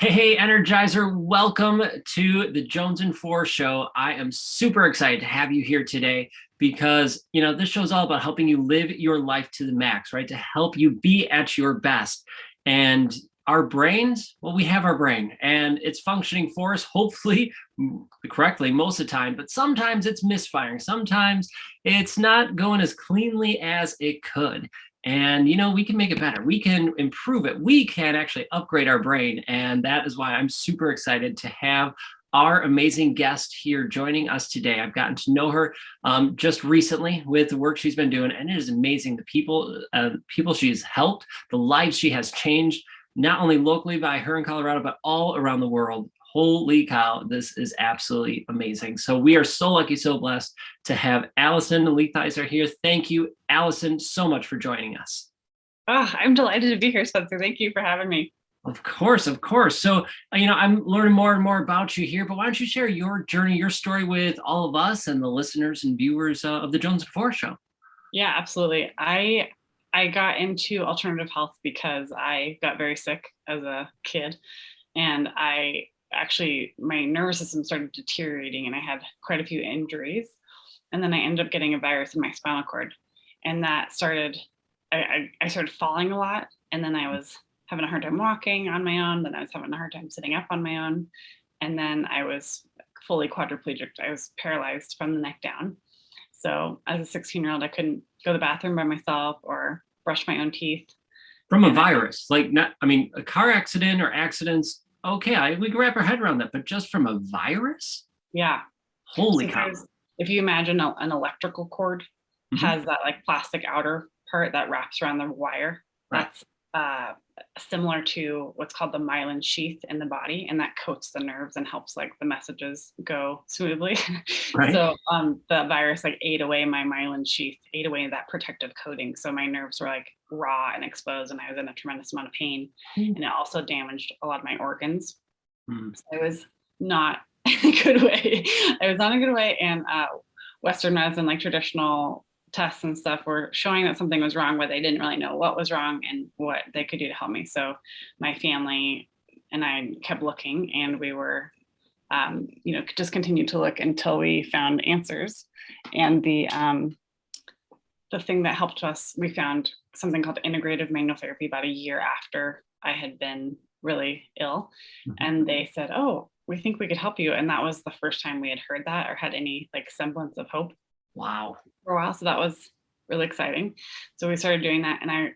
Hey, Energizer, welcome to the Jonesin 4 show. I am super excited to have you here today because, this show is all about helping you live your life to the max, right? To help you be at your best. And our brains, well, we have our brain and it's functioning for us, hopefully correctly most of the time, but sometimes it's misfiring. Sometimes it's not going as cleanly as it could. And we can make it better. We can improve it. We can actually upgrade our brain. And that is why I'm super excited to have our amazing guest here joining us today. I've gotten to know her just recently with the work she's been doing, and it is amazing. The people she's helped, the lives she has changed, not only locally by her in Colorado, but all around the world. Holy cow, this is absolutely amazing. So we are so lucky, so blessed to have Alison Leitheiser here. Thank you, Alison, so much for joining us. Oh, I'm delighted to be here, Spencer. Thank you for having me. Of course, of course. So, I'm learning more and more about you here, but why don't you share your journey, your story with all of us and the listeners and viewers of the Jonesin 4 show? Yeah, absolutely. I got into alternative health because I got very sick as a kid, and I actually my nervous system started deteriorating, and I had quite a few injuries, and then I ended up getting a virus in my spinal cord, and that started. I started falling a lot, and then I was having a hard time walking on my own. Then I was having a hard time sitting up on my own, and then I was fully quadriplegic. I was paralyzed from the neck down. So as a 16-year-old, I couldn't go to the bathroom by myself or brush my own teeth. From a And virus, like not, I mean, a car accident or accidents, okay, we can wrap our head around that, but just from a virus? yeah, Holy so cow. if you imagine an electrical cord Mhm. has that like plastic outer part that wraps around the wire, Right, that's similar to what's called the myelin sheath in the body, and that coats the nerves and helps like the messages go smoothly. right. So the virus like ate away my myelin sheath, ate away that protective coating. So my nerves were like raw and exposed, and I was in a tremendous amount of pain. Mm. And it also damaged a lot of my organs. Mm. So I was not in a good way. I was not in a good way, and Western medicine, like traditional tests and stuff, were showing that something was wrong, but they didn't really know what was wrong and what they could do to help me. So my family and I kept looking, and we were, just continued to look until we found answers. And the thing that helped us, we found something called integrative manual therapy about a year after I had been really ill. Mhm. And they said, "Oh, we think we could help you." And that was the first time we had heard that or had any like semblance of hope Wow. for a while. So that was really exciting. So we started doing that. And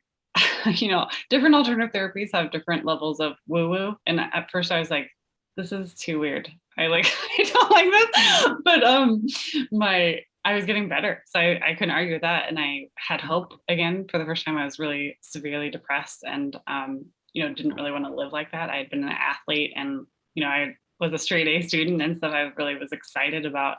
different alternative therapies have different levels of woo woo. And at first I was like, this is too weird. I don't like this. But I was getting better. So I couldn't argue with that. And I had hope again. For the first time, I was really severely depressed and didn't really want to live like that. I had been an athlete, and I was a straight A student, and so I really was excited about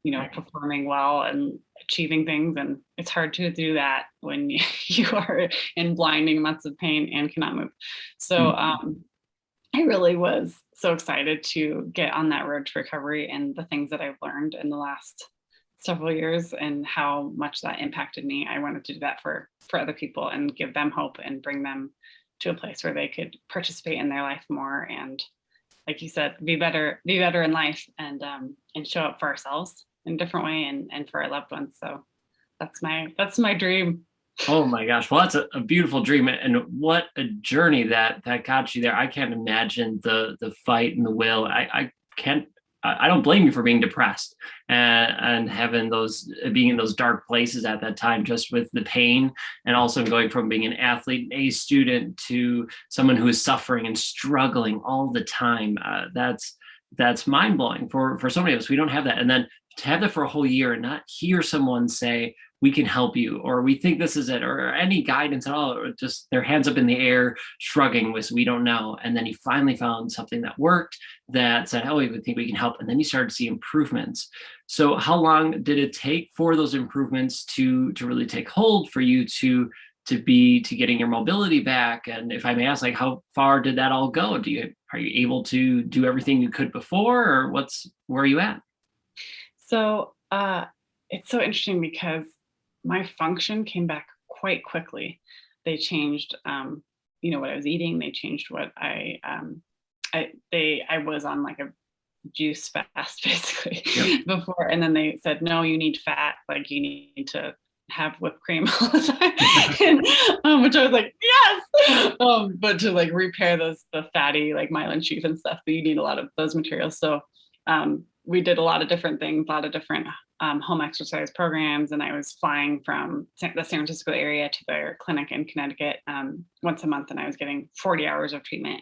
Right. performing well and achieving things. And it's hard to do that when you are in blinding amounts of pain and cannot move. So Mhm. I really was so excited to get on that road to recovery, and the things that I've learned in the last several years and how much that impacted me. I wanted to do that for other people and give them hope and bring them to a place where they could participate in their life more, and like you said, be better in life, and show up for ourselves in a different way, and for our loved ones. So that's my dream. Oh my gosh. Well, that's a beautiful dream, and what a journey that got you there. I can't imagine the fight and the will. I can't. I don't blame you for being depressed and having those being in those dark places at that time, just with the pain, and also going from being an athlete, a student, to someone who is suffering and struggling all the time. That's mind blowing for so many of us. We don't have that, and then to have that for a whole year and not hear someone say, we can help you, or we think this is it, or any guidance at all, or just their hands up in the air shrugging with we don't know. And then you finally found something that worked, that said, oh, we think we can help, and then you started to see improvements. So how long did it take for those improvements to really take hold, for you to getting your mobility back? And if I may ask, like, how far did that all go? Are you able to do everything you could before, or where are you at? So it's so interesting because my function came back quite quickly. They changed, what I was eating. They changed what I I was on like a juice fast basically Yep. before, and then they said, no, you need fat, like you need to have whipped cream all the time. And, which I was like, yes. But to like repair the fatty like myelin sheath and stuff, you need a lot of those materials. So we did a lot of different things, a lot of different home exercise programs, and I was flying from the San Francisco area to their clinic in Connecticut once a month, and I was getting 40 hours of treatment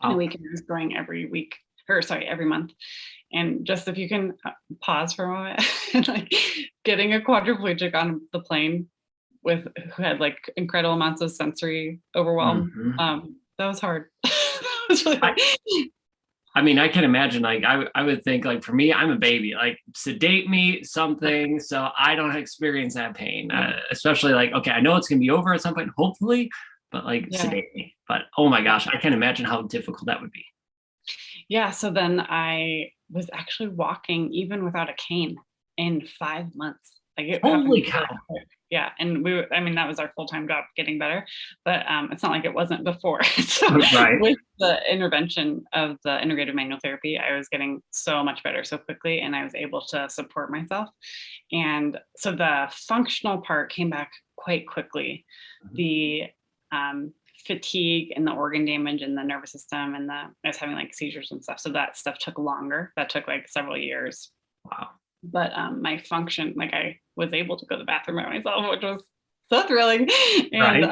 in a week, and I was going every month. And just if you can pause for a moment, and like getting a quadriplegic on the plane who had like incredible amounts of sensory overwhelm, that was hard. That was really hard. I mean, I can imagine, like, I would think, like, for me, I'm a baby, like, sedate me, something, so I don't experience that pain. Especially, like, okay, I know it's going to be over at some point, hopefully, but, like, sedate me. But, oh my gosh, I can't imagine how difficult that would be. Yeah, so then I was actually walking even without a cane in 5 months. Like it happened Holy really cow. quick. Yeah, and I mean, that was our full-time job getting better, but it's not like it wasn't before. So Right. with the intervention of the integrative manual therapy, I was getting so much better so quickly, and I was able to support myself. And so the functional part came back quite quickly. The fatigue and the organ damage and the nervous system, and I was having like seizures and stuff. So that stuff took longer. That took like several years. Wow. But my function, like I was able to go to the bathroom by myself, which was so thrilling. And Right.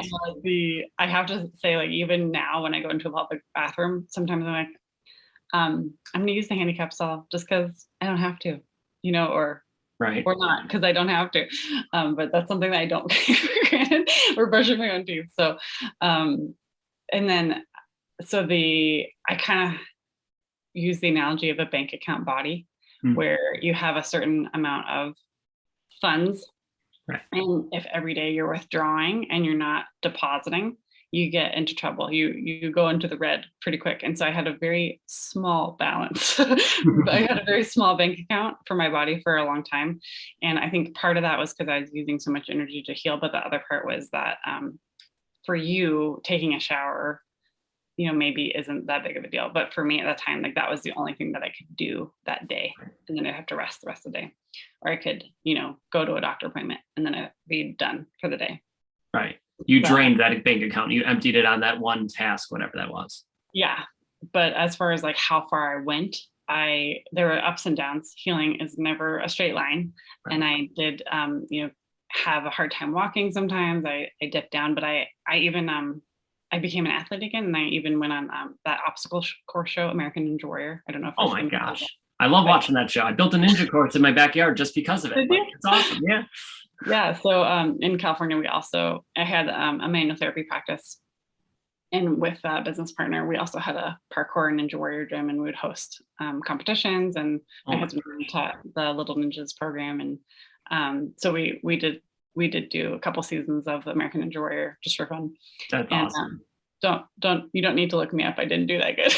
I have to say, like, even now when I go into a public bathroom, sometimes I'm like, I'm going to use the handicap stall just because I don't have to, or Right. not because I don't have to. But that's something that I don't take for granted. Or brushing my own teeth. So, and then, I kind of use the analogy of a bank account body, where you have a certain amount of funds. Right. And if every day you're withdrawing and you're not depositing, you get into trouble. You go into the red pretty quick. And so I had a very small balance. I had a very small bank account for my body for a long time. And I think part of that was because I was using so much energy to heal. But the other part was that for you, taking a shower, maybe isn't that big of a deal. But for me at that time, like that was the only thing that I could do that day. And then I'd have to rest the rest of the day. Or I could, go to a doctor appointment and then I'd be done for the day. Right. You drained that bank account. You emptied it on that one task, whatever that was. Yeah. But as far as like how far I went, there were ups and downs. Healing is never a straight line. Right. And I did, have a hard time walking sometimes. I dipped down, but I even, I became an athlete again, and I even went on that obstacle course show, American Ninja Warrior. I don't know if. Oh my gosh, I love watching that show. I built a ninja course in my backyard just because of it. Like, it's awesome. Yeah. Yeah. So in California, I had a manual therapy practice, and with a business partner, we also had a parkour Ninja Warrior gym, and we would host competitions. And my husband taught the Little Ninjas program, and so we did do a couple seasons of American Ninja Warrior just for fun. That's awesome. You don't need to look me up. I didn't do that good.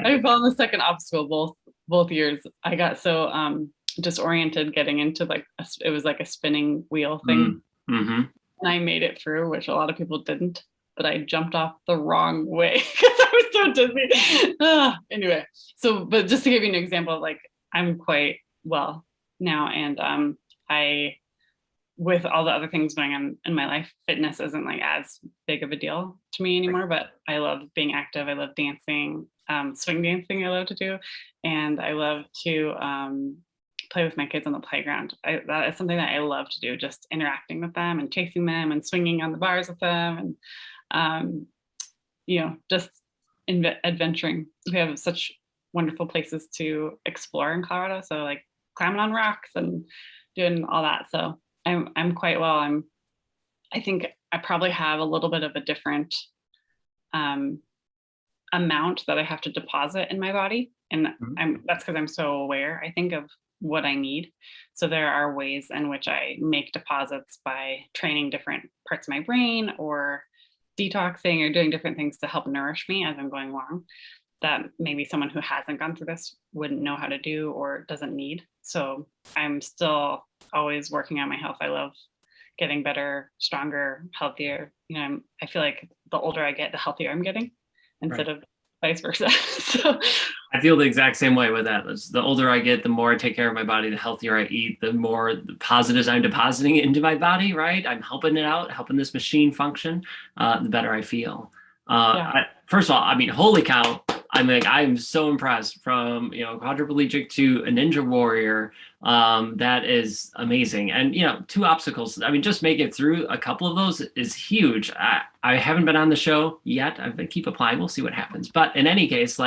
I fell on the second obstacle both years. I got so disoriented getting into it was like a spinning wheel thing. Mm-hmm. And I made it through, which a lot of people didn't, but I jumped off the wrong way because I was so dizzy. Anyway, but just to give you an example, like I'm quite well now, and with all the other things going on in my life, fitness isn't like as big of a deal to me anymore, but I love being active. I love dancing, swing dancing I love to do. And I love to play with my kids on the playground. That is something that I love to do, just interacting with them and chasing them and swinging on the bars with them. And, just adventuring. We have such wonderful places to explore in Colorado. So like climbing on rocks and doing all that. So I'm quite well. I think I probably have a little bit of a different amount that I have to deposit in my body. And that's because I'm so aware, I think, of what I need. So there are ways in which I make deposits by training different parts of my brain or detoxing or doing different things to help nourish me as I'm going along, that maybe someone who hasn't gone through this wouldn't know how to do or doesn't need. So I'm still always working on my health. I love getting better, stronger, healthier. I feel like the older I get, the healthier I'm getting. instead of vice versa. So I feel the exact same way with that. The older I get, the more I take care of my body, the healthier I eat, the more the positives I'm depositing into my body, right? I'm helping it out, helping this machine function, the better I feel. First of all, I mean, holy cow. I'm so impressed from, quadriplegic to a ninja warrior. That is amazing. And, 2 obstacles. I mean, just make it through a couple of those is huge. I haven't been on the show yet. I keep applying. We'll see what happens. But in any case,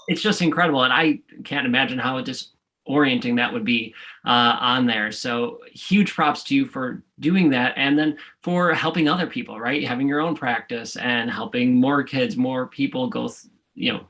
it's just incredible. And I can't imagine how disorienting that would be on there. So huge props to you for doing that. And then for helping other people, right? Having your own practice and helping more kids, more people go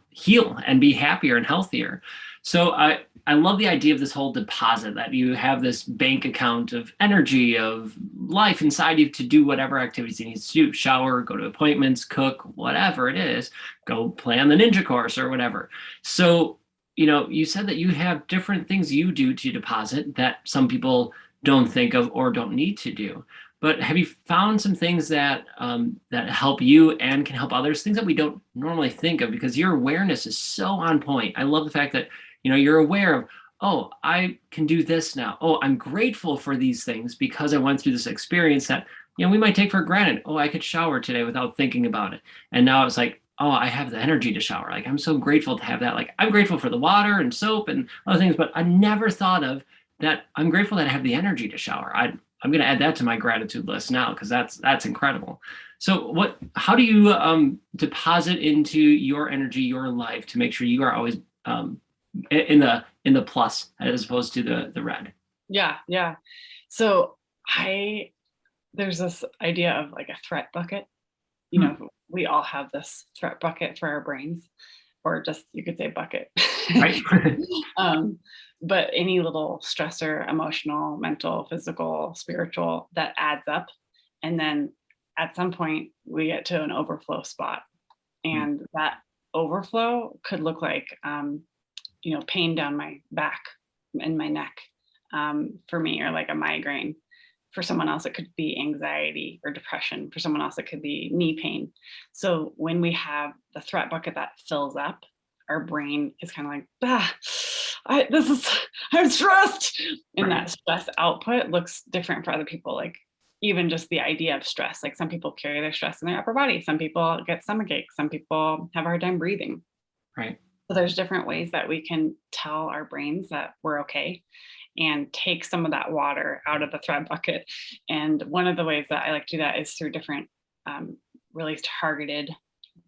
heal and be happier and healthier. So I love the idea of this whole deposit, that you have this bank account of energy, of life inside you to do whatever activities you need to do, shower, go to appointments, cook, whatever it is, go play on the ninja course or whatever. So, you said that you have different things you do to deposit that some people don't think of or don't need to do. But have you found some things that that help you and can help others, things that we don't normally think of, because your awareness is so on point. I love the fact that, you're aware of, oh, I can do this now. Oh, I'm grateful for these things because I went through this experience that, we might take for granted. Oh, I could shower today without thinking about it. And now it's like, oh, I have the energy to shower. Like, I'm so grateful to have that. Like, I'm grateful for the water and soap and other things, but I never thought of that. I'm grateful that I have the energy to shower. I'm going to add that to my gratitude list now, because that's incredible. So how do you deposit into your energy, your life, to make sure you are always in the plus as opposed to the red? Yeah. So there's this idea of like a threat bucket. We all have this threat bucket for our brains, or just, you could say bucket. Right. But any little stressor, emotional, mental, physical, spiritual, that adds up. And then at some point we get to an overflow spot. And that overflow could look like, pain down my back and my neck, for me, or like a migraine. For someone else, it could be anxiety or depression. For someone else, it could be knee pain. So when we have the threat bucket that fills up, our brain is kind of like, I'm stressed. And that stress output looks different for other people. Like, even just the idea of stress, like some people carry their stress in their upper body. Some people get stomach aches. Some people have a hard time breathing. Right. So there's different ways that we can tell our brains that we're okay and take some of that water out of the threat bucket. And one of the ways that I like to do that is through different really targeted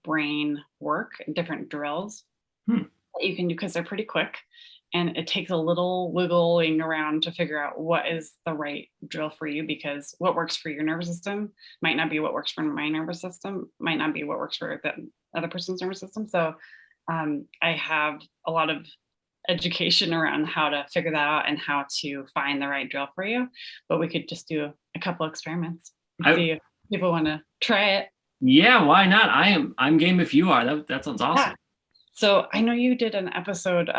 brain work and different drills that you can do, because they're pretty quick. And it takes a little wiggling around to figure out what is the right drill for you, because what works for your nervous system might not be what works for my nervous system, might not be what works for the other person's nervous system. So I have a lot of education around how to figure that out and how to find the right drill for you. But we could just do a couple experiments and see if people want to try it. Yeah, why not? I'm game if you are. That sounds awesome. Yeah. So I know you did an episode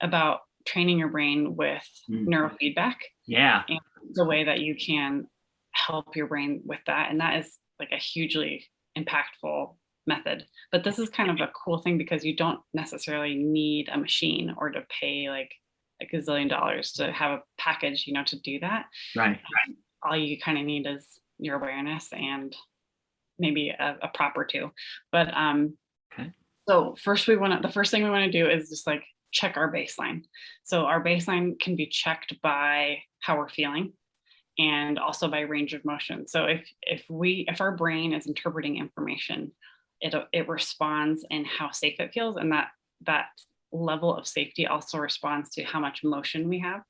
about training your brain with neurofeedback. Yeah. And the way that you can help your brain with that. And that is like a hugely impactful method. But this is kind of a cool thing, because you don't necessarily need a machine or to pay like a gazillion dollars to have a package, to do that. Right. All you kind of need is your awareness and maybe a prop or two. But okay. So the first thing we want to do is just like check our baseline. So our baseline can be checked by how we're feeling and also by range of motion. So if our brain is interpreting information, it responds in how safe it feels, and that level of safety also responds to how much motion we have.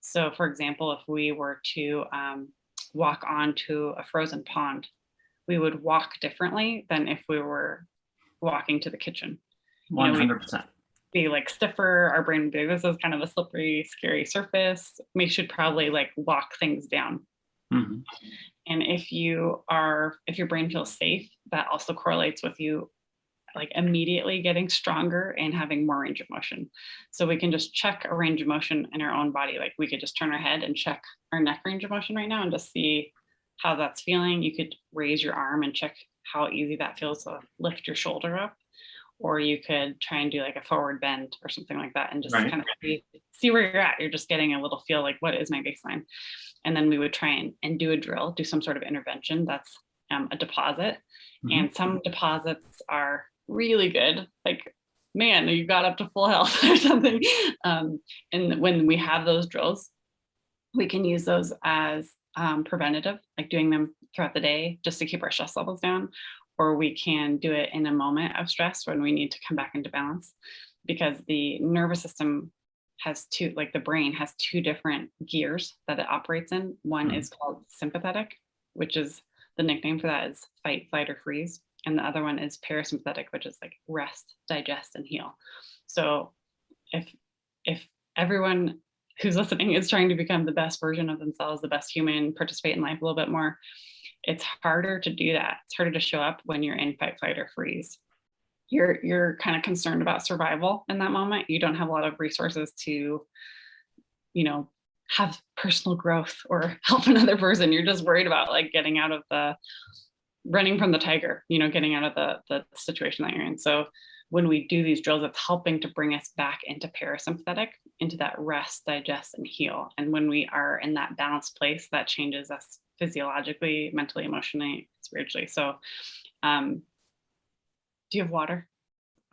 So for example, if we were to walk onto a frozen pond, we would walk differently than if we were walking to the kitchen. 100%. Be like stiffer. Our brain would be, this is kind of a slippery, scary surface. We should probably like lock things down. Mm-hmm. And if your brain feels safe, that also correlates with you like immediately getting stronger and having more range of motion. So we can just check a range of motion in our own body. Like we could just turn our head and check our neck range of motion right now and just see how that's feeling. You could raise your arm and check how easy that feels to lift your shoulder up. or you could try and do like a forward bend or something like that, and just Right. kind of see where you're at. You're just getting a little feel like, what is my baseline? And then we would try and do a drill, do some sort of intervention that's a deposit. Mhm. And some deposits are really good, like, man, you got up to full health or something. And when we have those drills, we can use those as preventative, like doing them throughout the day just to keep our stress levels down. Or we can do it in a moment of stress when we need to come back into balance, because the nervous system has two, like the brain has two different gears that it operates in. One Mhm. is called sympathetic, which is, the nickname for that is fight, flight, or freeze. And the other one is parasympathetic, which is like rest, digest, and heal. So if if everyone who's listening is trying to become the best version of themselves, the best human, participate in life a little bit more, it's harder to do that. It's harder to show up when you're in fight, flight, or freeze. You're kind of concerned about survival in that moment. You don't have a lot of resources to, you know, have personal growth or help another person. You're just worried about like getting out of the, running from the tiger, getting out of the situation that you're in. So when we do these drills, it's helping to bring us back into parasympathetic, into that rest, digest, and heal. And when we are in that balanced place, that changes us physiologically, mentally, emotionally, spiritually. So do you have water?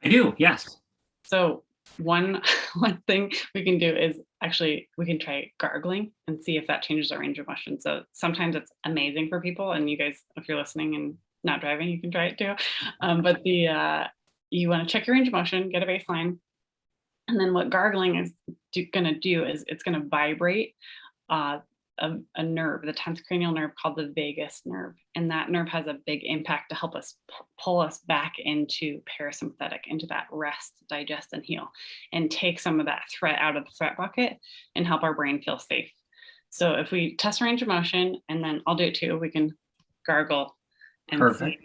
I do. Yes. So one one thing we can do is, actually, we can try gargling and see if that changes our range of motion. So sometimes it's amazing for people, and you guys, if you're listening and not driving, you can try it too. But you want to check your range of motion, get a baseline, and then what gargling is going to do is it's going to vibrate uh, a nerve, the 10th cranial nerve called the vagus nerve. And that nerve has a big impact to help us pull us back into parasympathetic, into that rest, digest, and heal, and take some of that threat out of the threat bucket and help our brain feel safe. So if we test range of motion, and then I'll do it too, we can gargle and Perfect.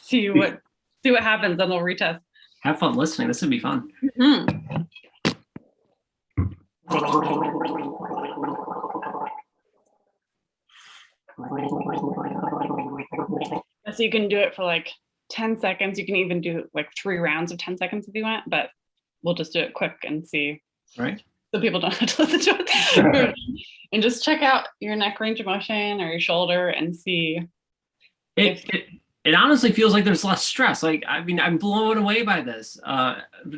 see what happens, and we'll retest. Have fun listening. This would be fun. Mm-hmm. So you can do it for like 10 seconds. You can even do like 3 rounds of 10 seconds if you want, but we'll just do it quick and see. Right. So people don't have to listen to it. And just check out your neck range of motion or your shoulder and see. It honestly feels like there's less stress. Like, I mean, I'm blown away by this.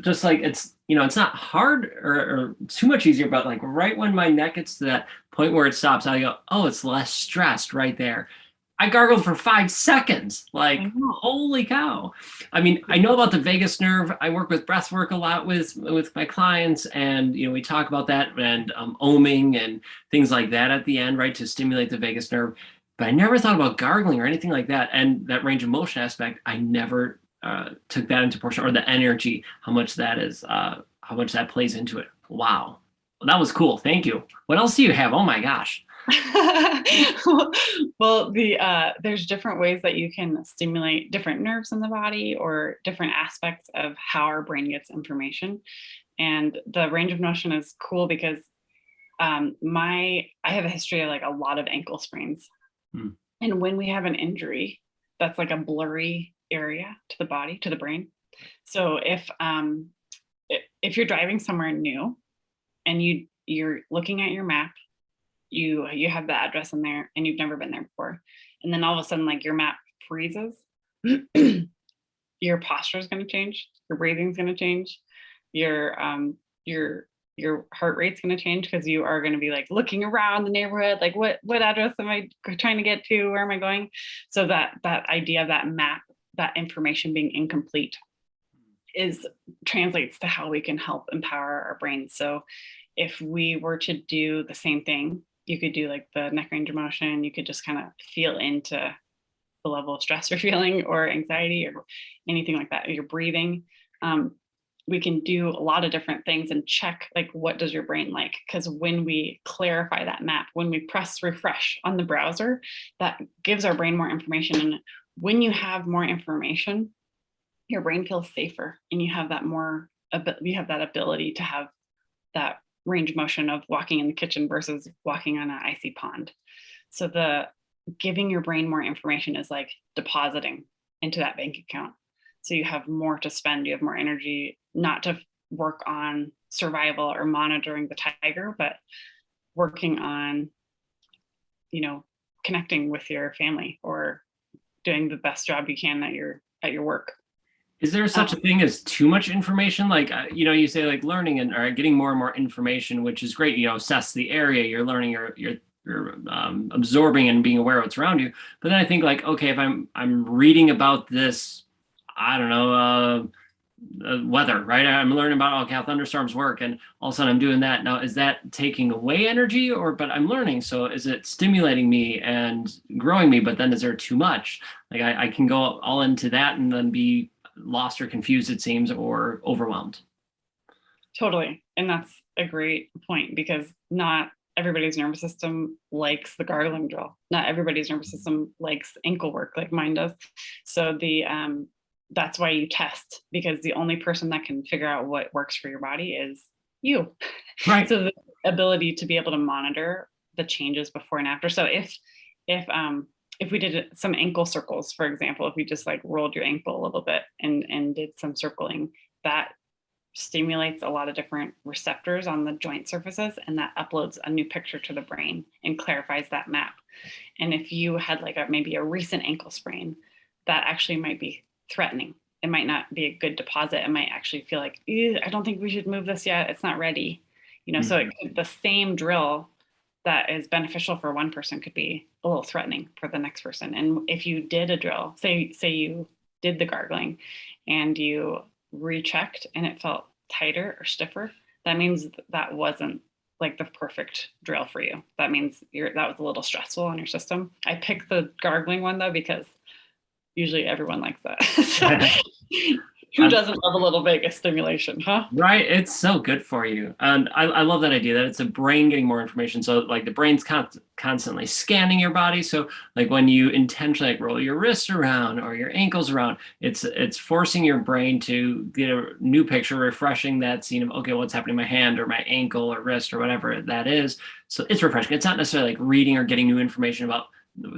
Just like it's not hard or too much easier, but like right when my neck gets to that point where it stops, I go, oh, it's less stressed right there. I gargled for 5 seconds. Like, holy cow. I mean, I know about the vagus nerve. I work with breath work a lot with my clients, and we talk about that, and oming and things like that at the end, right, to stimulate the vagus nerve. But I never thought about gargling or anything like that. And that range of motion aspect, I never took that into portion, or the energy, how much that is, how much that plays into it. Wow. Well, that was cool. Thank you. What else do you have? Oh my gosh. Well, there's different ways that you can stimulate different nerves in the body, or different aspects of how our brain gets information. And the range of motion is cool because I have a history of like a lot of ankle sprains. And when we have an injury, that's like a blurry area to the body, to the brain. So if you're driving somewhere new and you're looking at your map, you have the address in there and you've never been there before, and then all of a sudden like your map freezes, your posture is going to change, your breathing is going to change, your heart rate's going to change, because you are going to be like looking around the neighborhood, like what address am I trying to get to, where am I going? So that idea of that map, that information being incomplete, translates to how we can help empower our brains. So if we were to do the same thing, you could do like the neck range of motion, you could just kind of feel into the level of stress you're feeling, or anxiety, or anything like that, your breathing. We can do a lot of different things and check like, what does your brain like? Because when we clarify that map, when we press refresh on the browser, that gives our brain more information. And when you have more information, your brain feels safer, and you have that ability to have that range of motion of walking in the kitchen versus walking on an icy pond. So the giving your brain more information is like depositing into that bank account. So you have more to spend, you have more energy, not to work on survival or monitoring the tiger, but working on, connecting with your family or doing the best job you can at your work. Is there such a thing as too much information? Like, you say like learning and or getting more and more information, which is great. Assess the area you're learning, you're absorbing and being aware of what's around you. But then I think like, okay, if I'm reading about this, I don't know, weather, right? I'm learning about okay, how thunderstorms work, and all of a sudden I'm doing that. Now, is that taking away energy, but I'm learning? So is it stimulating me and growing me? But then is there too much? Like I can go all into that and then be lost or confused, it seems, or overwhelmed. Totally. And that's a great point because not everybody's nervous system likes the gargling drill. Not everybody's nervous system likes ankle work like mine does. So that's why you test, because the only person that can figure out what works for your body is you. Right. So the ability to be able to monitor the changes before and after. So if we did some ankle circles, for example, if we just like rolled your ankle a little bit and did some circling, that stimulates a lot of different receptors on the joint surfaces, and that uploads a new picture to the brain and clarifies that map. And if you had like maybe a recent ankle sprain, that actually might be threatening. It might not be a good deposit. It might actually feel like, I don't think we should move this yet. It's not ready. So the same drill that is beneficial for one person could be a little threatening for the next person. And if you did a drill, say you did the gargling and you rechecked and it felt tighter or stiffer, that means that wasn't like the perfect drill for you. That means that was a little stressful on your system. I picked the gargling one though, because usually everyone likes that. So, who doesn't love a little Vegas stimulation, huh? Right. It's so good for you. And I love that idea that it's a brain getting more information. So like the brain's constantly scanning your body. So like when you intentionally like roll your wrists around or your ankles around, it's forcing your brain to get a new picture, refreshing that scene of, okay, what's happening in my hand or my ankle or wrist or whatever that is. So it's refreshing. It's not necessarily like reading or getting new information about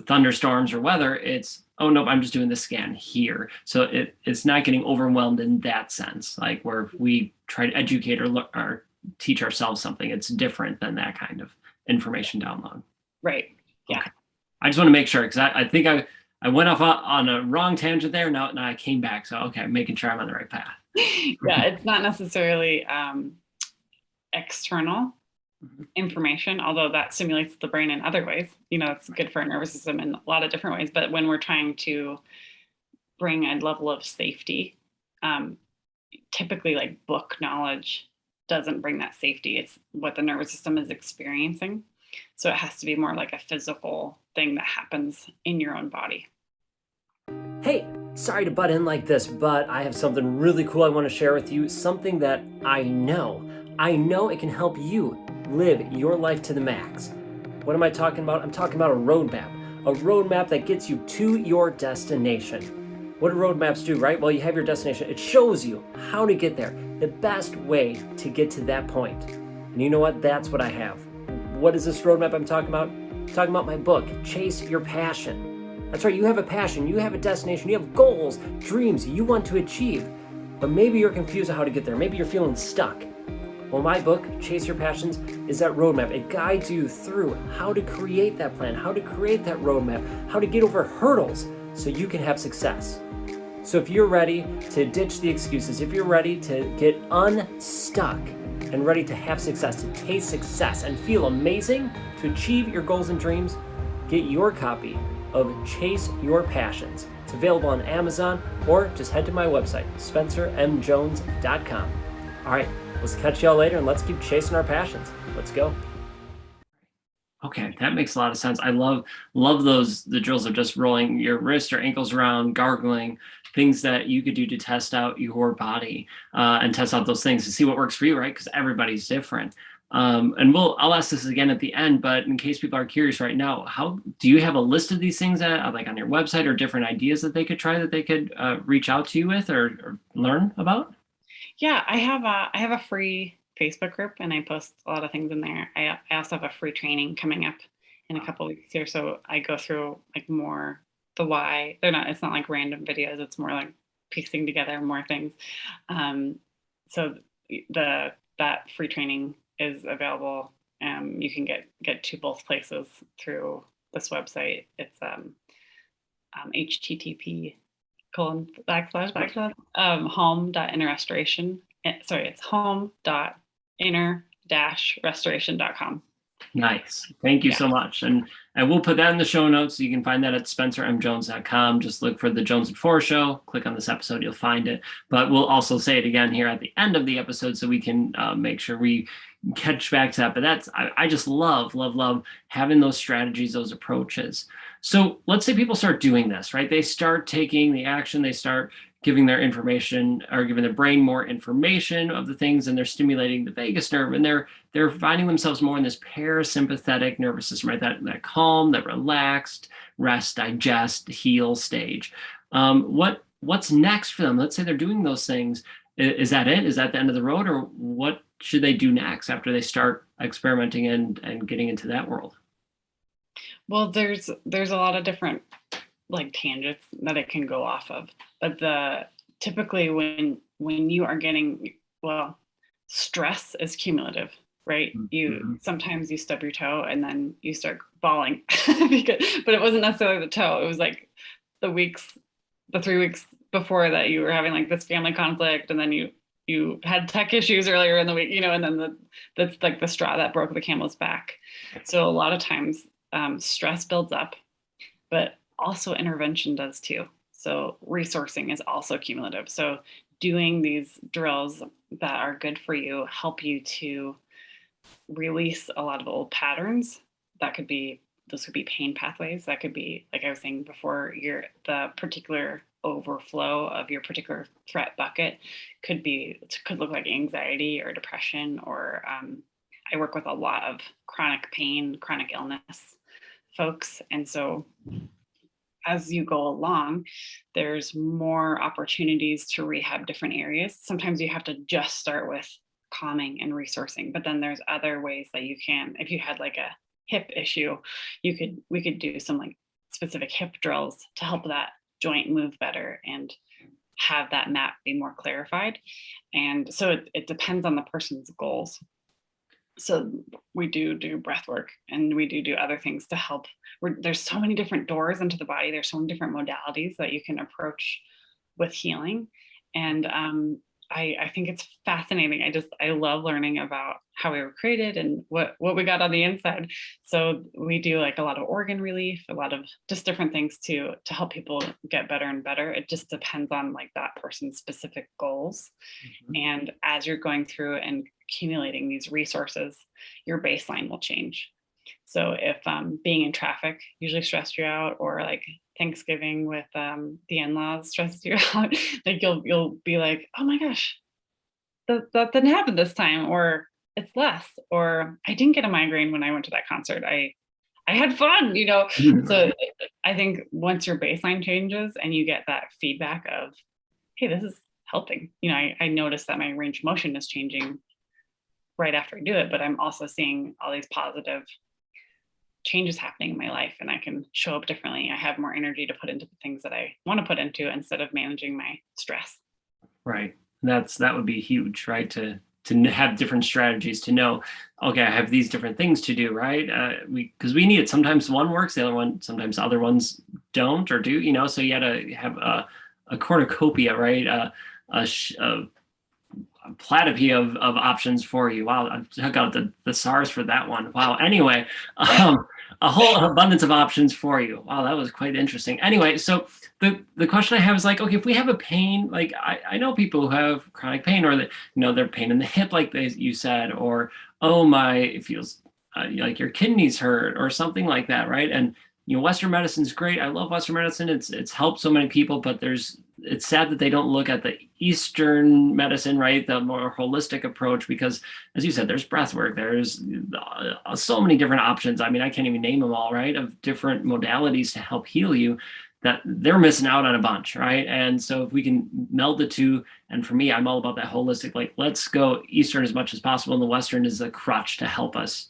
thunderstorms or weather. It's, oh nope, I'm just doing the scan here. So it's not getting overwhelmed in that sense. Like where we try to educate or teach ourselves something, it's different than that kind of information download. Right. Yeah. Okay. I just want to make sure, because I think I went off on a wrong tangent there. Now I came back. So okay, I'm making sure I'm on the right path. Yeah, it's not necessarily external information, although that stimulates the brain in other ways. It's good for our nervous system in a lot of different ways. But when we're trying to bring a level of safety, typically like book knowledge doesn't bring that safety. It's what the nervous system is experiencing. So it has to be more like a physical thing that happens in your own body. Hey, sorry to butt in like this, but I have something really cool I want to share with you. Something that I know it can help you live your life to the max. What am I talking about? I'm talking about a roadmap that gets you to your destination. What do roadmaps do, right? Well, you have your destination. It shows you how to get there, the best way to get to that point. And you know what? That's what I have. What is this roadmap I'm talking about? I'm talking about my book, Chase Your Passion. That's right, you have a passion, you have a destination, you have goals, dreams you want to achieve, but maybe you're confused on how to get there. Maybe you're feeling stuck. Well, my book, Chase Your Passions, is that roadmap. It guides you through how to create that plan, how to create that roadmap, how to get over hurdles so you can have success. So if you're ready to ditch the excuses, if you're ready to get unstuck and ready to have success, to taste success and feel amazing, to achieve your goals and dreams, get your copy of Chase Your Passions. It's available on Amazon, or just head to my website, spencermjones.com. All right, let's catch y'all later and let's keep chasing our passions. Let's go. Okay, that makes a lot of sense. I love the drills of just rolling your wrist or ankles around, gargling, things that you could do to test out your body and test out those things to see what works for you, right? Because everybody's different. And I'll ask this again at the end, but in case people are curious right now, how do you have a list of these things that like on your website, or different ideas that they could try, that they could reach out to you with or learn about? Yeah, I have a free Facebook group and I post a lot of things in there. I also have a free training coming up in a couple of weeks here. So I go through like more the why. It's not like random videos. It's more like piecing together more things. So that free training is available. You can get to both places through this website. It's http:// home.innerrestoration. Sorry, it's home.inner-restoration.com. Nice. Thank you so much. And we'll put that in the show notes. You can find that at spencermjones.com. Just look for the Jones and Four Show. Click on this episode, you'll find it. But we'll also say it again here at the end of the episode so we can make sure we catch back to that. But I just love having those strategies, those approaches. So let's say people start doing this, right? They start taking the action, they start giving their information or giving their brain more information of the things, and they're stimulating the vagus nerve, and they're finding themselves more in this parasympathetic nervous system, right? That calm, that relaxed, rest, digest, heal stage. What's next for them? Let's say they're doing those things. Is that it? Is that the end of the road, or what should they do next after they start experimenting and getting into that world? Well, there's a lot of different like tangents that it can go off of, but typically when you are getting, well, stress is cumulative, right? Sometimes you stub your toe and then you start bawling but it wasn't necessarily the toe, it was like the 3 weeks before that you were having like this family conflict, and then you had tech issues earlier in the week, and then that's like the straw that broke the camel's back. So a lot of times stress builds up, but also intervention does too. So resourcing is also cumulative. So doing these drills that are good for you help you to release a lot of old patterns. Those could be pain pathways. That could be, like I was saying before, the particular overflow of your particular threat bucket could look like anxiety or depression, or I work with a lot of chronic pain, chronic illness folks. And so as you go along, there's more opportunities to rehab different areas. Sometimes you have to just start with calming and resourcing, but then there's other ways that you can, if you had like a hip issue, we could do some like specific hip drills to help that joint move better and have that map be more clarified. And so it depends on the person's goals. So we do breath work, and we do other things to help. There's so many different doors into the body. There's so many different modalities that you can approach with healing. And I think it's fascinating. I love learning about how we were created and what we got on the inside. So we do like a lot of organ relief, a lot of just different things to help people get better and better. It just depends on like that person's specific goals. And as you're going through and accumulating these resources, your baseline will change. So if being in traffic usually stressed you out, or like Thanksgiving with the in-laws stressed you out, like you'll be like, oh my gosh, that didn't happen this time, or it's less, or I didn't get a migraine when I went to that concert. I had fun, So I think once your baseline changes and you get that feedback of, hey, this is helping. I noticed that my range of motion is changing right after I do it, but I'm also seeing all these positive changes happening in my life, and I can show up differently. I have more energy to put into the things that I want to put into instead of managing my stress. Right. That would be huge, right? To have different strategies, to know, okay, I have these different things to do, right? Because we need it. Sometimes one works, the other one, sometimes other ones don't or do, so you got to have a cornucopia, right? A platypy of options for you. Wow, I took out the SARS for that one. Wow. Anyway, a whole abundance of options for you. Wow, that was quite interesting. Anyway, so the question I have is like, okay, if we have a pain, like I know people who have chronic pain, or that their pain in the hip, like you said, or it feels like your kidneys hurt or something like that, right? And Western medicine's great. I love Western medicine. It's helped so many people, but it's sad that they don't look at the Eastern medicine, right? The more holistic approach, because as you said, there's breath work. There's so many different options. I mean, I can't even name them all, right? Of different modalities to help heal you, that they're missing out on a bunch, right? And so if we can meld the two, and for me, I'm all about that holistic, like let's go Eastern as much as possible, and the Western is a crutch to help us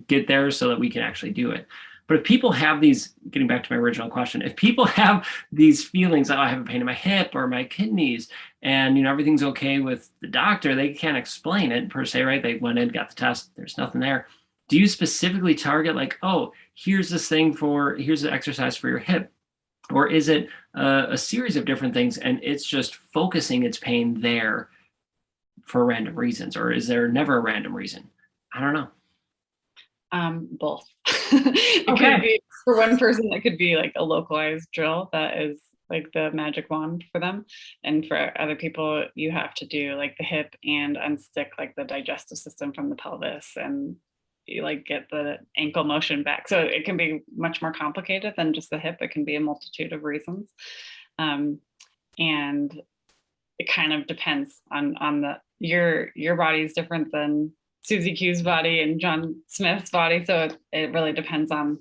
get there so that we can actually do it. But if people have these, getting back to my original question, if people have these feelings that, oh, I have a pain in my hip or my kidneys, and everything's okay with the doctor, they can't explain it per se, right? They went in, got the test, there's nothing there. Do you specifically target like, oh, here's the exercise for your hip? Or is it a series of different things and it's just focusing its pain there for random reasons? Or is there never a random reason? I don't know. Both. It could be, for one person, it could be like a localized drill that is like the magic wand for them. And for other people, you have to do like the hip and unstick like the digestive system from the pelvis, and you like get the ankle motion back. So it can be much more complicated than just the hip. It can be a multitude of reasons. And it kind of depends on your body is different than Susie Q's body and John Smith's body. So it really depends on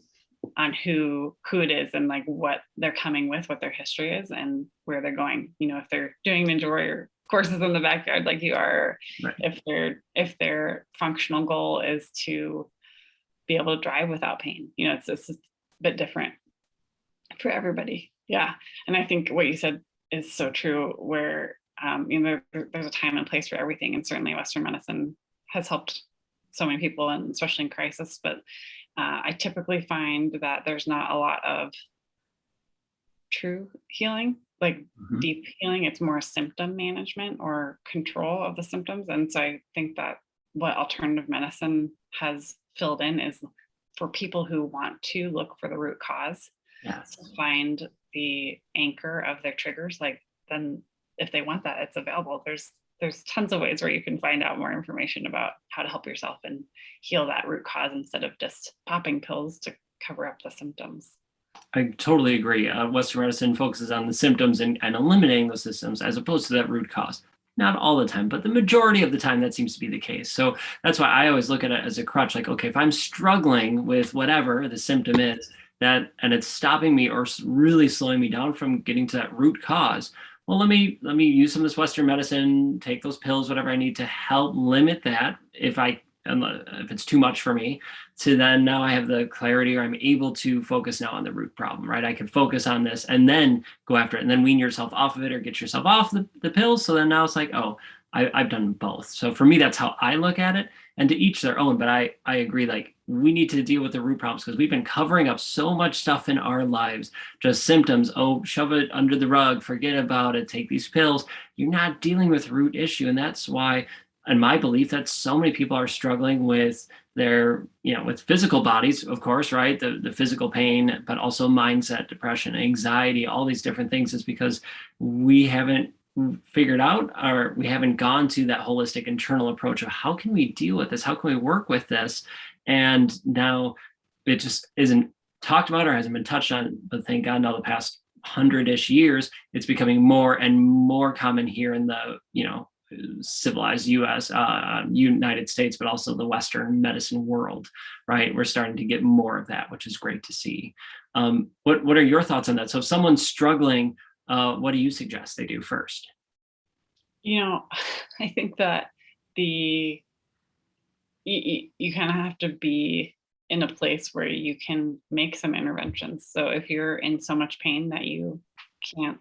who it is and like what they're coming with, what their history is and where they're going. If they're doing Ninja Warrior courses in the backyard like you are, right. If their functional goal is to be able to drive without pain, it's a bit different for everybody. Yeah. And I think what you said is so true, where there's a time and place for everything. And certainly Western medicine has helped so many people, and especially in crisis. But I typically find that there's not a lot of true healing, like deep healing. It's more symptom management or control of the symptoms. And so I think that what alternative medicine has filled in is for people who want to look for the root cause, yes, to find the anchor of their triggers. Like, then if they want that, it's available. There's tons of ways where you can find out more information about how to help yourself and heal that root cause instead of just popping pills to cover up the symptoms. I totally agree. Western medicine focuses on the symptoms and eliminating those symptoms as opposed to that root cause. Not all the time, but the majority of the time that seems to be the case. So that's why I always look at it as a crutch. Like, okay, if I'm struggling with whatever the symptom is, and it's stopping me or really slowing me down from getting to that root cause, well, let me use some of this Western medicine, take those pills, whatever I need to help limit that if it's too much for me, to then now I have the clarity, or I'm able to focus now on the root problem, right? I can focus on this and then go after it and then wean yourself off of it or get yourself off the pills. So then now it's like, oh, I've done both. So for me, that's how I look at it, and to each their own. But I agree, like, we need to deal with the root problems because we've been covering up so much stuff in our lives, just symptoms. Oh, shove it under the rug, forget about it, take these pills. You're not dealing with root issue. And that's why, in my belief, that so many people are struggling with their, with physical bodies, of course, right? The physical pain, but also mindset, depression, anxiety, all these different things, is because we haven't figured out, or we haven't gone to that holistic internal approach of how can we deal with this? How can we work with this? And now it just isn't talked about or hasn't been touched on, but thank God now the past 100-ish years, it's becoming more and more common here in the, civilized US, United States, but also the Western medicine world, right? We're starting to get more of that, which is great to see. What are your thoughts on that? So if someone's struggling, what do you suggest they do first? I think that you kind of have to be in a place where you can make some interventions. So if you're in so much pain that you can't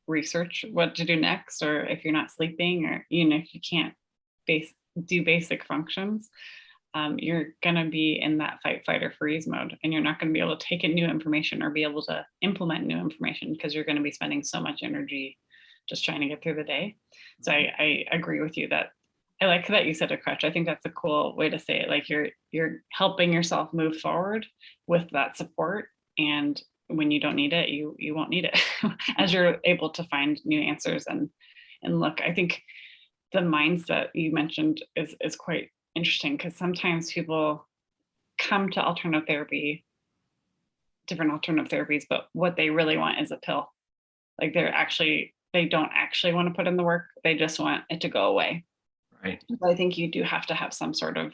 research what to do next, or if you're not sleeping, or if you can't do basic functions, you're going to be in that fight, flight, or freeze mode, and you're not going to be able to take in new information or be able to implement new information because you're going to be spending so much energy just trying to get through the day. So I agree with you that I like that you said a crutch. I think that's a cool way to say it. Like, you're helping yourself move forward with that support, and when you don't need it, you won't need it as you're able to find new answers and look. I think the mindset you mentioned is quite interesting, because sometimes people come to different alternative therapies, but what they really want is a pill. Like, they don't actually want to put in the work. They just want it to go away. Right. So I think you do have to have some sort of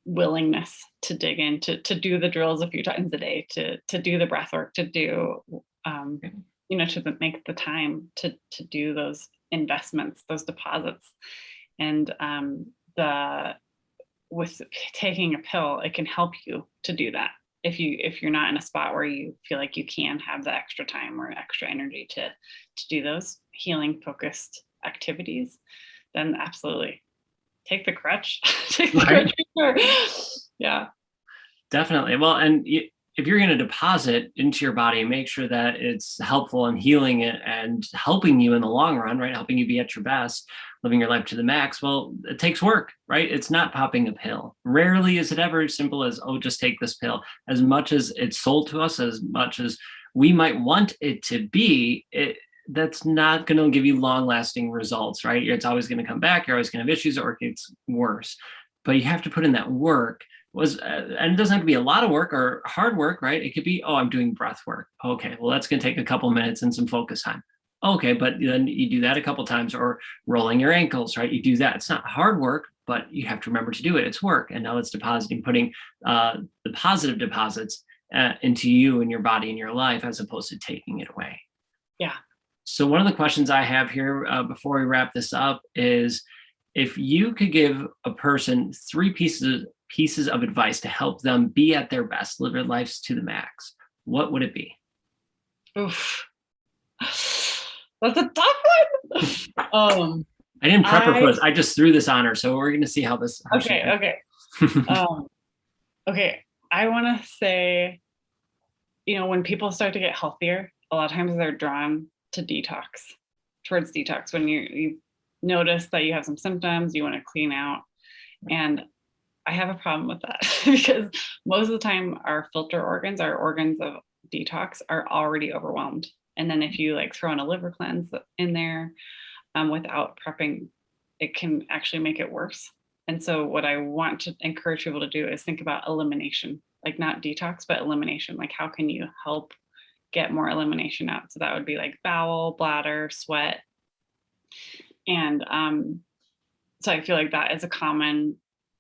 willingness to dig in, to do the drills a few times a day, to do the breath work, to do, to make the time to do those investments, those deposits. And with taking a pill, it can help you to do that. if you're not in a spot where you feel like you can have the extra time or extra energy to do those healing focused activities, then absolutely take the crutch. Take the Right. crutch. Yeah. Definitely. Well, and if you're going to deposit into your body, make sure that it's helpful and healing it and helping you in the long run, right? Helping you be at your best, living your life to the max. Well, it takes work, right? It's not popping a pill. Rarely is it ever as simple as, oh, just take this pill. As much as it's sold to us, as much as we might want it to be, that's not going to give you long lasting results, right? It's always going to come back. You're always going to have issues, or it gets worse. But you have to put in that work. And it doesn't have to be a lot of work or hard work, right? It could be, oh, I'm doing breath work. Okay, well, that's going to take a couple minutes and some focus time. Okay, but then you do that a couple times, or rolling your ankles, right? You do that. It's not hard work, but you have to remember to do it. It's work. And now it's depositing, putting the positive deposits into you and your body and your life, as opposed to taking it away. Yeah. So one of the questions I have here before we wrap this up is, if you could give a person 3 pieces of advice to help them be at their best, live their lives to the max, what would it be? Oof. That's a tough one. I didn't prep her for this. I just threw this on her, so we're going to see how this. Okay. Okay. I want to say, when people start to get healthier, a lot of times they're drawn to towards detox. When you notice that you have some symptoms, you want to clean out. And I have a problem with that because most of the time our filter organs, our organs of detox, are already overwhelmed. And then if you throw in a liver cleanse in there without prepping, it can actually make it worse. And so what I want to encourage people to do is think about elimination, not detox, but elimination. How can you help get more elimination out? So that would be bowel, bladder, sweat. And so I feel like that is a common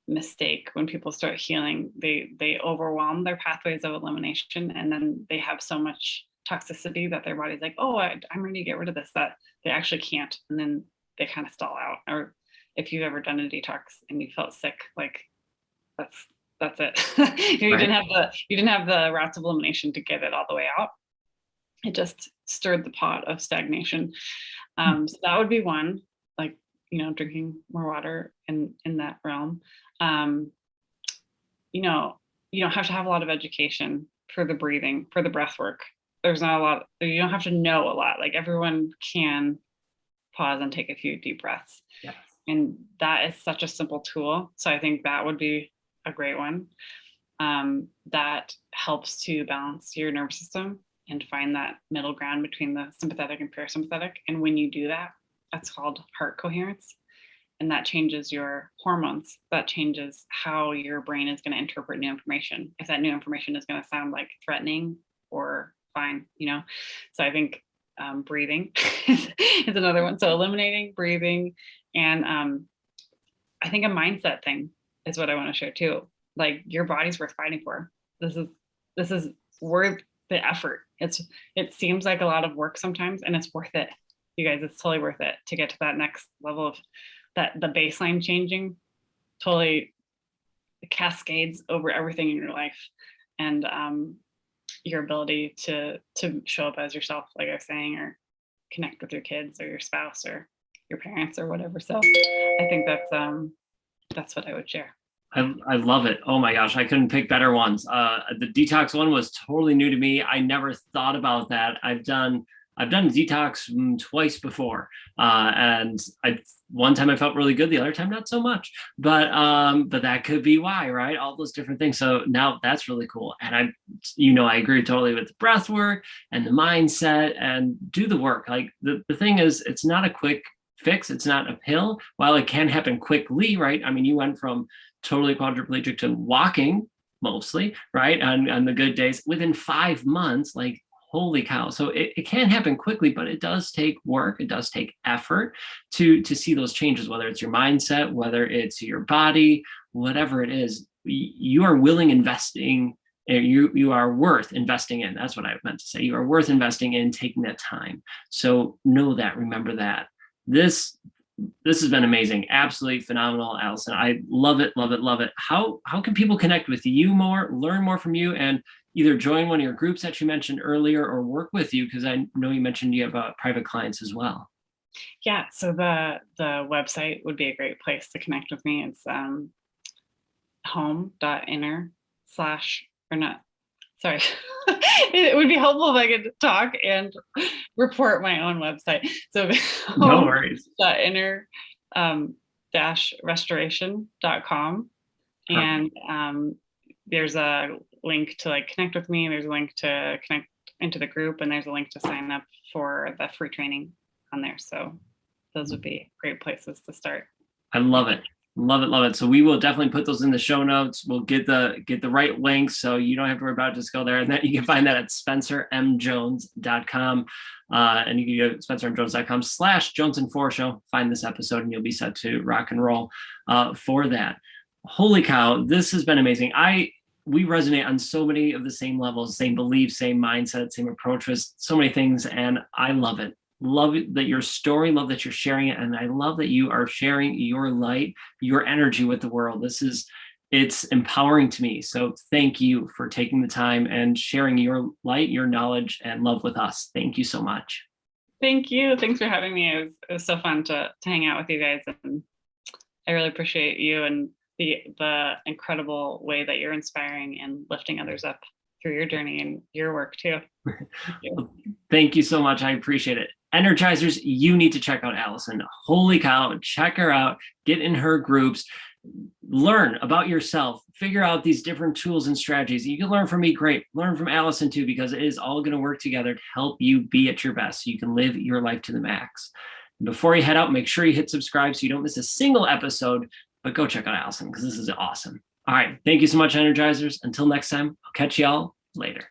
mistake when people start healing. They overwhelm their pathways of elimination, and then they have so much toxicity that their body's like, oh, I'm ready to get rid of this, that they actually can't, and then they kind of stall out. Or if you've ever done a detox and you felt sick, that's it. You didn't have the routes of elimination to get it all the way out. It just stirred the pot of stagnation. So that would be one, drinking more water in that realm. You don't have to have a lot of education for the breathing, for the breath work. There's not a lot, you don't have to know a lot. Everyone can pause and take a few deep breaths. Yes. And that is such a simple tool. So I think that would be a great one. That helps to balance your nervous system and find that middle ground between the sympathetic and parasympathetic. And when you do that, that's called heart coherence. And that changes your hormones. That changes how your brain is going to interpret new information. If that new information is going to sound threatening or fine, So I think breathing is another one. So eliminating, breathing, and I think a mindset thing is what I want to share too. Your body's worth fighting for. This is worth the effort. It seems like a lot of work sometimes, and it's worth it. You guys, it's totally worth it to get to that next level of that. The baseline changing totally cascades over everything in your life, and your ability to show up as yourself, like I was saying, or connect with your kids or your spouse or your parents or whatever. So I think that's what I would share. I love it. Oh my gosh, I couldn't pick better ones. The detox one was totally new to me. I never thought about that. I've done detox twice before, and one time I felt really good, the other time not so much. But that could be why, right? All those different things. So now that's really cool. And I agree totally with the breath work and the mindset, and do the work. The thing is, it's not a quick fix. It's not a pill. While it can happen quickly, right? I mean, you went from totally quadriplegic to walking mostly, right? On the good days within 5 months, holy cow. So it can happen quickly, but it does take work. It does take effort to see those changes, whether it's your mindset, whether it's your body, whatever it is. You are willing investing, you are worth investing in. That's what I meant to say. You are worth investing in, taking that time. So know that, remember that. This This has been amazing. Absolutely phenomenal, Alison. I love it, love it, love it. How can people connect with you more, learn more from you, and either join one of your groups that you mentioned earlier or work with you? Because I know you mentioned you have private clients as well. Yeah, so the website would be a great place to connect with me. It's home.inner slash or not. Sorry. It would be helpful if I could talk and report my own website. So No worries. home.inner dash restoration.com. And there's a link to like connect with me. There's a link to connect into the group, and there's a link to sign up for the free training on there. So those would be great places to start. I love it. Love it, love it. So we will definitely put those in the show notes. We'll get the right links, so you don't have to worry about it. Just go there, and then you can find that at spencermjones.com. And you can go to spencermjones.com/Jonesin4 show. Find this episode, and you'll be set to rock and roll for that. Holy cow, this has been amazing. We resonate on so many of the same levels, same beliefs, same mindset, same approach with so many things, and I love it. Love that your story, love that you're sharing it, and I love that you are sharing your light, your energy with the world. It's empowering to me. So thank you for taking the time and sharing your light, your knowledge, and love with us. Thank you so much. Thank you. Thanks for having me. It was so fun to hang out with you guys, and I really appreciate you and the incredible way that you're inspiring and lifting others up through your journey and your work too. Thank you so much. I appreciate it. Energizers, you need to check out Alison. Holy cow, check her out, get in her groups, learn about yourself, figure out these different tools and strategies. You can learn from me, great. Learn from Alison too, because it is all going to work together to help you be at your best so you can live your life to the max. And before you head out, make sure you hit subscribe so you don't miss a single episode, but go check out Alison because this is awesome. All right, thank you so much, Energizers. Until next time, I'll catch y'all later.